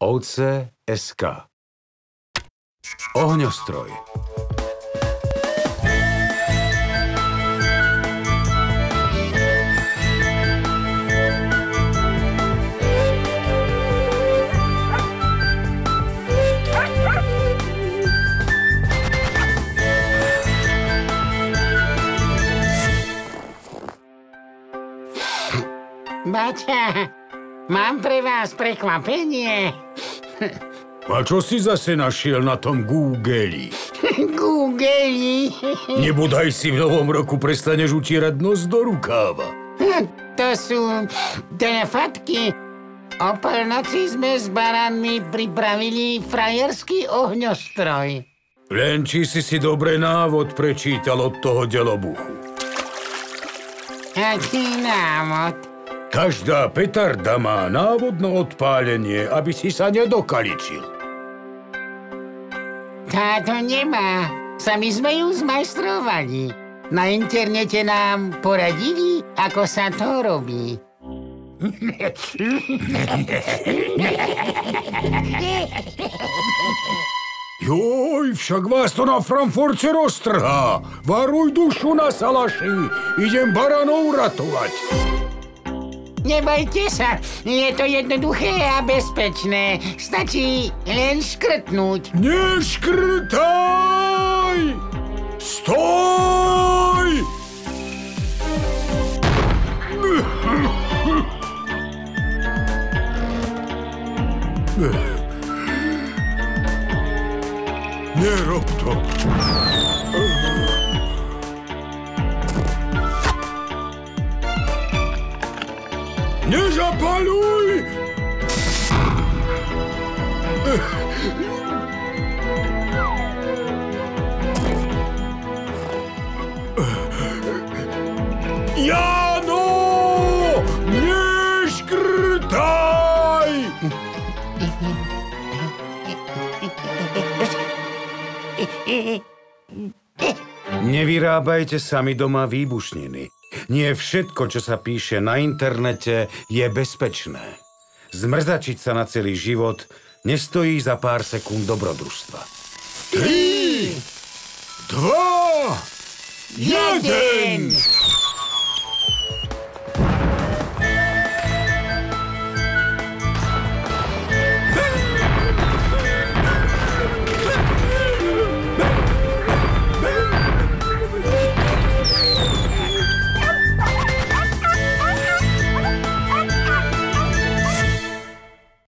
OC.sk. Ohňostroj. Baťa, mám pre vás prekvapenie. A čo si zase našiel na tom Googeli? Googeli? Nebodaj si v novom roku prestaneš utierať nos do rukáva. To sú fatky. O polnoci sme s baranmi pripravili frajerský ohňostroj. Len či si dobre návod prečítal od toho delobuchu. Aký návod? Každá petarda má návod na odpálenie, aby si sa nedokaličil. Táto nemá. Sami sme ju zmajstrovali. Na internete nám poradili, ako sa to robí. Joj, však vás to na Frankfurte roztrhá. Varuj dušu na salaši. Idem baranov ratovať. Nebojte sa, je to jednoduché a bezpečné. Stačí len škrtnúť. Neškrtaj! Stoj! Nerob to. Nezapaluj! Jano! Neškrtaj! Nevyrábajte sami doma výbušniny. Nie všetko, čo sa píše na internete, je bezpečné. Zmrzačiť sa na celý život nestojí za pár sekúnd dobrodružstva. 3, 2, 1!